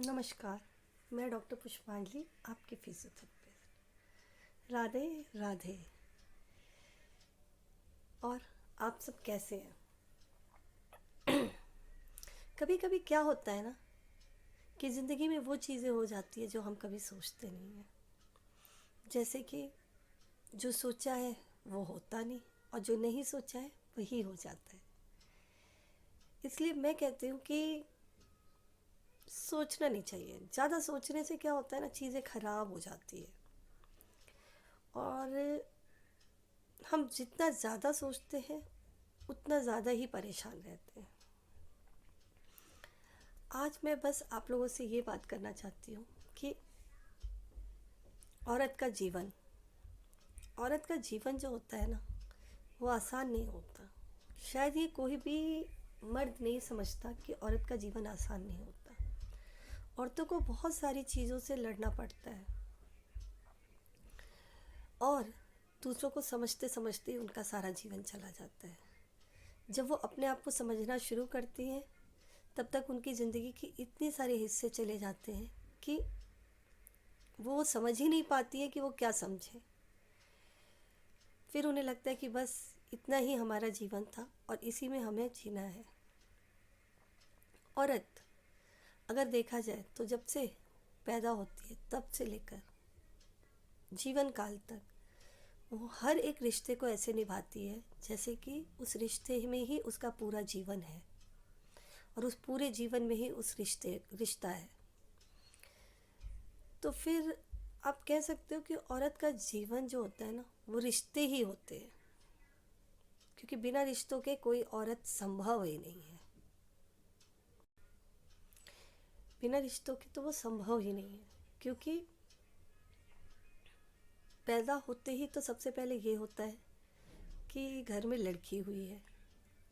नमस्कार। मैं डॉक्टर पुष्पांजलि, आपकी फिजियोथेरेपिस्ट। राधे राधे। और आप सब कैसे हैं? कभी कभी क्या होता है ना कि ज़िंदगी में वो चीज़ें हो जाती है जो हम कभी सोचते नहीं हैं। जैसे कि जो सोचा है वो होता नहीं, और जो नहीं सोचा है वही हो जाता है। इसलिए मैं कहती हूँ कि सोचना नहीं चाहिए। ज़्यादा सोचने से क्या होता है ना, चीज़ें ख़राब हो जाती है। और हम जितना ज़्यादा सोचते हैं उतना ज़्यादा ही परेशान रहते हैं। आज मैं बस आप लोगों से ये बात करना चाहती हूँ कि औरत का जीवन औरत का जीवन जो होता है ना, वो आसान नहीं होता। शायद ये कोई भी मर्द नहीं समझता कि औरत का जीवन आसान नहीं होता। औरतों को बहुत सारी चीज़ों से लड़ना पड़ता है, और दूसरों को समझते समझते उनका सारा जीवन चला जाता है। जब वो अपने आप को समझना शुरू करती हैं, तब तक उनकी ज़िंदगी के इतने सारे हिस्से चले जाते हैं कि वो समझ ही नहीं पाती है कि वो क्या समझे। फिर उन्हें लगता है कि बस इतना ही हमारा जीवन था और इसी में हमें जीना है। औरत अगर देखा जाए तो जब से पैदा होती है तब से लेकर जीवन काल तक वो हर एक रिश्ते को ऐसे निभाती है जैसे कि उस रिश्ते में ही उसका पूरा जीवन है, और उस पूरे जीवन में ही उस रिश्ता है। तो फिर आप कह सकते हो कि औरत का जीवन जो होता है ना, वो रिश्ते ही होते हैं, क्योंकि बिना रिश्तों के कोई औरत संभव ही नहीं है। बिना रिश्तों के तो वो संभव ही नहीं है, क्योंकि पैदा होते ही तो सबसे पहले ये होता है कि घर में लड़की हुई है।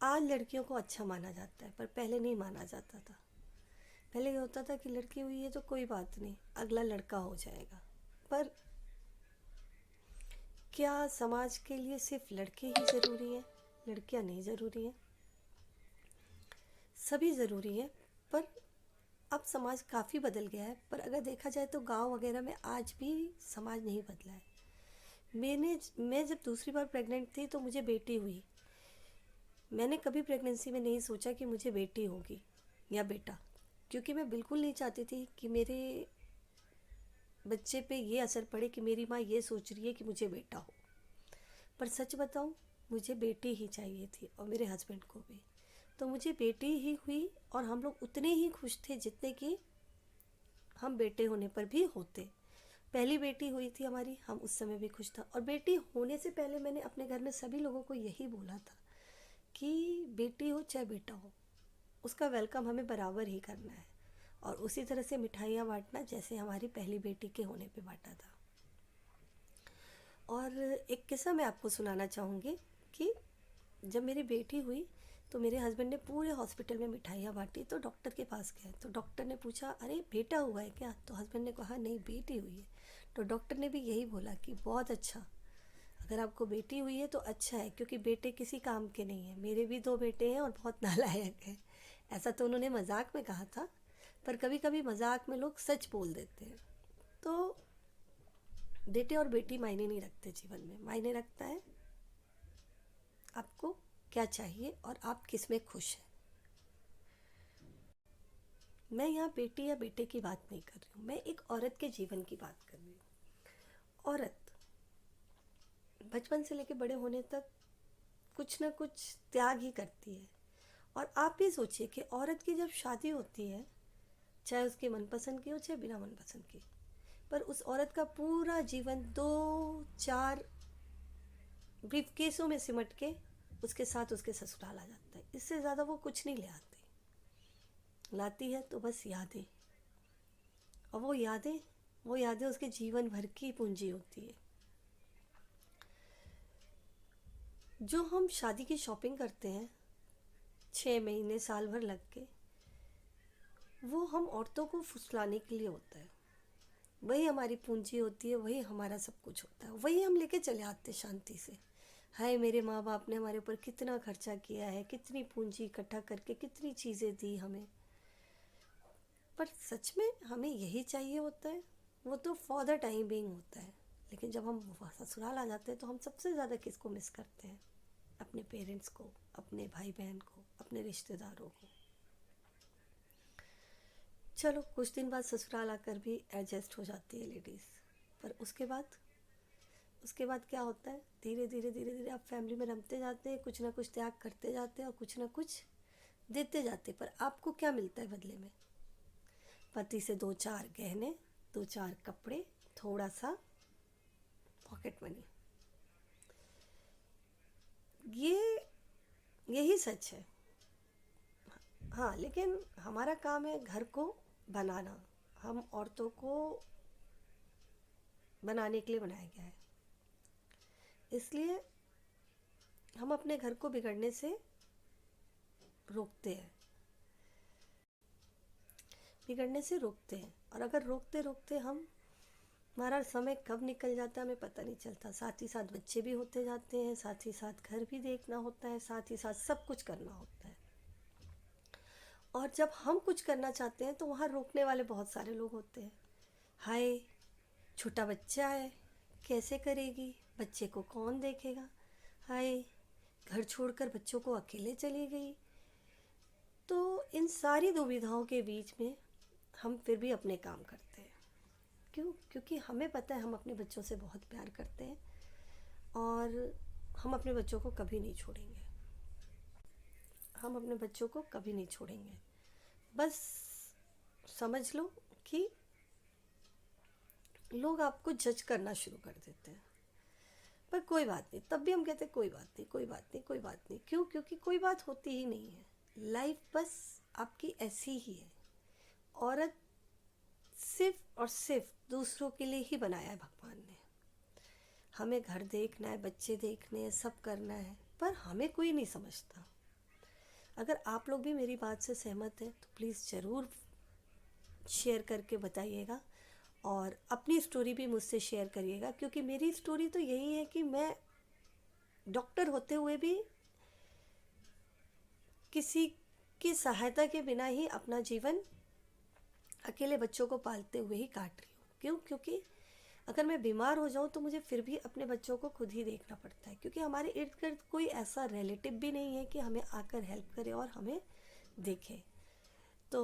आज लड़कियों को अच्छा माना जाता है, पर पहले नहीं माना जाता था। पहले ये होता था कि लड़की हुई है तो कोई बात नहीं, अगला लड़का हो जाएगा। पर क्या समाज के लिए सिर्फ लड़के ही ज़रूरी हैं? लड़कियां नहीं ज़रूरी हैं, सभी ज़रूरी हैं। पर अब समाज काफ़ी बदल गया है, पर अगर देखा जाए तो गांव वगैरह में आज भी समाज नहीं बदला है। मैं जब दूसरी बार प्रेग्नेंट थी तो मुझे बेटी हुई। मैंने कभी प्रेगनेंसी में नहीं सोचा कि मुझे बेटी होगी या बेटा, क्योंकि मैं बिल्कुल नहीं चाहती थी कि मेरे बच्चे पे ये असर पड़े कि मेरी माँ ये सोच रही है कि मुझे बेटा हो। पर सच बताऊँ, मुझे बेटी ही चाहिए थी, और मेरे हस्बैंड को भी। तो मुझे बेटी ही हुई, और हम लोग उतने ही खुश थे जितने कि हम बेटे होने पर भी होते। पहली बेटी हुई थी हमारी, हम उस समय भी खुश था। और बेटी होने से पहले मैंने अपने घर में सभी लोगों को यही बोला था कि बेटी हो चाहे बेटा हो, उसका वेलकम हमें बराबर ही करना है, और उसी तरह से मिठाइयाँ बांटना जैसे हमारी पहली बेटी के होने पे बांटा था। और एक किस्सा मैं आपको सुनाना चाहूँगी कि जब मेरी बेटी हुई तो मेरे हस्बैंड ने पूरे हॉस्पिटल में मिठाइयाँ बांटी। तो डॉक्टर के पास गए तो डॉक्टर ने पूछा, अरे बेटा हुआ है क्या? तो हस्बैंड ने कहा, नहीं बेटी हुई है। तो डॉक्टर ने भी यही बोला कि बहुत अच्छा, अगर आपको बेटी हुई है तो अच्छा है, क्योंकि बेटे किसी काम के नहीं है। मेरे भी दो बेटे हैं और बहुत नालायक हैं। ऐसा तो उन्होंने मजाक में कहा था, पर कभी कभी मजाक में लोग सच बोल देते हैं। तो बेटे और बेटी मायने नहीं रखते जीवन में, मायने रखता है आपको क्या चाहिए और आप किस में खुश हैं। मैं यहाँ बेटी या बेटे की बात नहीं कर रही हूँ, मैं एक औरत के जीवन की बात कर रही हूँ। औरत बचपन से लेकर बड़े होने तक कुछ ना कुछ त्याग ही करती है। और आप भी सोचिए कि औरत की जब शादी होती है, चाहे उसके मनपसंद की हो चाहे बिना मनपसंद की, पर उस औरत का पूरा जीवन 2-4 ब्रीफकेसों में सिमट के उसके साथ उसके ससुराल आ जाता है। इससे ज़्यादा वो कुछ नहीं ले आती। लाती है तो बस यादें, और वो यादें उसके जीवन भर की पूंजी होती है। जो हम शादी की शॉपिंग करते हैं 6 महीने साल भर लग के, वो हम औरतों को फुसलाने के लिए होता है। वही हमारी पूंजी होती है, वही हमारा सब कुछ होता है, वही हम लेके चले आते शांति से। हाय, मेरे माँ बाप ने हमारे ऊपर कितना खर्चा किया है, कितनी पूंजी इकट्ठा करके कितनी चीज़ें दी हमें। पर सच में हमें यही चाहिए होता है? वो तो फॉर द टाइम बीइंग होता है, लेकिन जब हम ससुराल आ जाते हैं तो हम सबसे ज़्यादा किसको मिस करते हैं? अपने पेरेंट्स को, अपने भाई बहन को, अपने रिश्तेदारों को। चलो कुछ दिन बाद ससुराल आकर भी एडजस्ट हो जाती है लेडीज़, पर उसके बाद क्या होता है? धीरे धीरे धीरे धीरे आप फैमिली में रमते जाते हैं, कुछ ना कुछ त्याग करते जाते हैं और कुछ ना कुछ देते जाते हैं। पर आपको क्या मिलता है बदले में? पति से 2-4 गहने, 2-4 कपड़े, थोड़ा सा पॉकेट मनी। ये यही सच है। हाँ, लेकिन हमारा काम है घर को बनाना। हम औरतों को बनाने के लिए बनाया गया है, इसलिए हम अपने घर को बिगड़ने से रोकते हैं, और अगर रोकते रोकते हम हमारा समय कब निकल जाता है हमें पता नहीं चलता। साथ ही साथ बच्चे भी होते जाते हैं, साथ ही साथ घर भी देखना होता है, साथ ही साथ सब कुछ करना होता है। और जब हम कुछ करना चाहते हैं तो वहाँ रोकने वाले बहुत सारे लोग होते हैं। हाय, छोटा बच्चा है, कैसे करेगी, बच्चे को कौन देखेगा, हाय घर छोड़कर बच्चों को अकेले चली गई। तो इन सारी दुविधाओं के बीच में हम फिर भी अपने काम करते हैं। क्यों? क्योंकि हमें पता है हम अपने बच्चों से बहुत प्यार करते हैं और हम अपने बच्चों को कभी नहीं छोड़ेंगे। बस समझ लो कि लोग आपको जज करना शुरू कर देते हैं, पर कोई बात नहीं, तब भी हम कहते हैं कोई बात नहीं, कोई बात नहीं, कोई बात नहीं। क्यों? क्योंकि कोई बात होती ही नहीं है। लाइफ बस आपकी ऐसी ही है। औरत सिर्फ और सिर्फ दूसरों के लिए ही बनाया है भगवान ने। हमें घर देखना है, बच्चे देखने हैं, सब करना है, पर हमें कोई नहीं समझता। अगर आप लोग भी मेरी बात से सहमत हैं तो प्लीज़ ज़रूर शेयर करके बताइएगा और अपनी स्टोरी भी मुझसे शेयर करिएगा, क्योंकि मेरी स्टोरी तो यही है कि मैं डॉक्टर होते हुए भी किसी की सहायता के बिना ही अपना जीवन अकेले बच्चों को पालते हुए ही काट रही हूँ। क्यों? क्योंकि अगर मैं बीमार हो जाऊँ तो मुझे फिर भी अपने बच्चों को खुद ही देखना पड़ता है, क्योंकि हमारे इर्द गिर्द कोई ऐसा रिलेटिव भी नहीं है कि हमें आकर हेल्प करे और हमें देखे। तो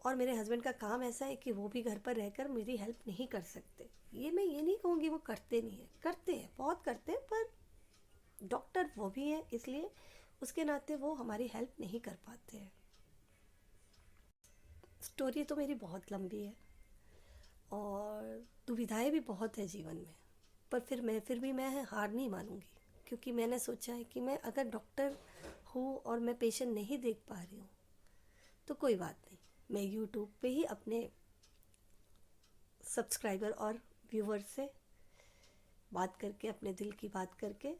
और मेरे हस्बैंड का काम ऐसा है कि वो भी घर पर रहकर मेरी हेल्प नहीं कर सकते। मैं ये नहीं कहूँगी वो करते नहीं हैं, करते हैं, बहुत करते हैं, पर डॉक्टर वो भी हैं, इसलिए उसके नाते वो हमारी हेल्प नहीं कर पाते हैं। स्टोरी तो मेरी बहुत लंबी है और दुविधाएं भी बहुत है जीवन में, पर फिर भी मैं हार नहीं मानूंगी, क्योंकि मैंने सोचा है कि मैं अगर डॉक्टर हूँ और मैं पेशेंट नहीं देख पा रही हूँ तो कोई बात नहीं, मैं यूट्यूब पे ही अपने सब्सक्राइबर और व्यूवर से बात करके, अपने दिल की बात करके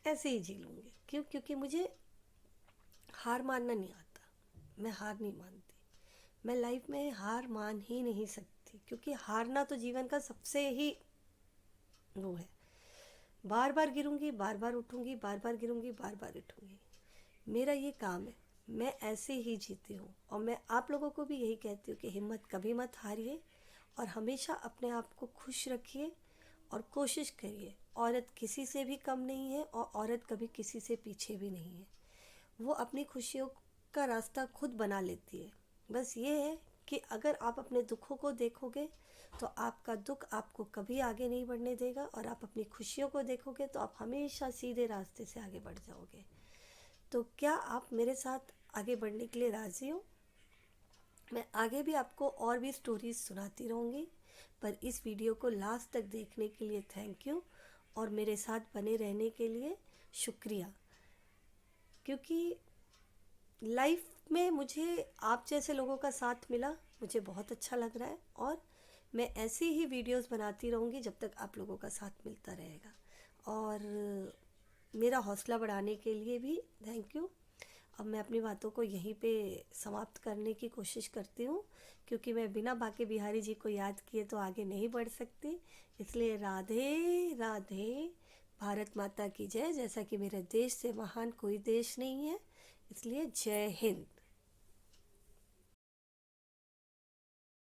ऐसे ही जी लूँगी। क्यों? क्योंकि मुझे हार मानना नहीं आता। मैं हार नहीं मानती, मैं लाइफ में हार मान ही नहीं सकती, क्योंकि हारना तो जीवन का सबसे ही वो है। बार बार गिरूंगी, बार बार उठूंगी, बार बार गिरूंगी, बार बार उठूंगी। मेरा ये काम है, मैं ऐसे ही जीती हूँ। और मैं आप लोगों को भी यही कहती हूँ कि हिम्मत कभी मत हारिए और हमेशा अपने आप को खुश रखिए और कोशिश करिए। औरत किसी से भी कम नहीं है और औरत कभी किसी से पीछे भी नहीं है। वो अपनी खुशियों का रास्ता खुद बना लेती है। बस ये है कि अगर आप अपने दुखों को देखोगे तो आपका दुख आपको कभी आगे नहीं बढ़ने देगा, और आप अपनी खुशियों को देखोगे तो आप हमेशा सीधे रास्ते से आगे बढ़ जाओगे। तो क्या आप मेरे साथ आगे बढ़ने के लिए राज़ी हो? मैं आगे भी आपको और भी स्टोरीज सुनाती रहूँगी, पर इस वीडियो को लास्ट तक देखने के लिए थैंक यू और मेरे साथ बने रहने के लिए शुक्रिया। क्योंकि लाइफ में मुझे आप जैसे लोगों का साथ मिला, मुझे बहुत अच्छा लग रहा है, और मैं ऐसी ही वीडियोस बनाती रहूँगी जब तक आप लोगों का साथ मिलता रहेगा। और मेरा हौसला बढ़ाने के लिए भी थैंक यू। अब मैं अपनी बातों को यहीं पे समाप्त करने की कोशिश करती हूँ, क्योंकि मैं बिना बाके बिहारी जी को याद किए तो आगे नहीं बढ़ सकती। इसलिए राधे राधे, भारत माता की जय। जैसा कि मेरे देश से महान कोई देश नहीं है, इसलिए जय हिंद।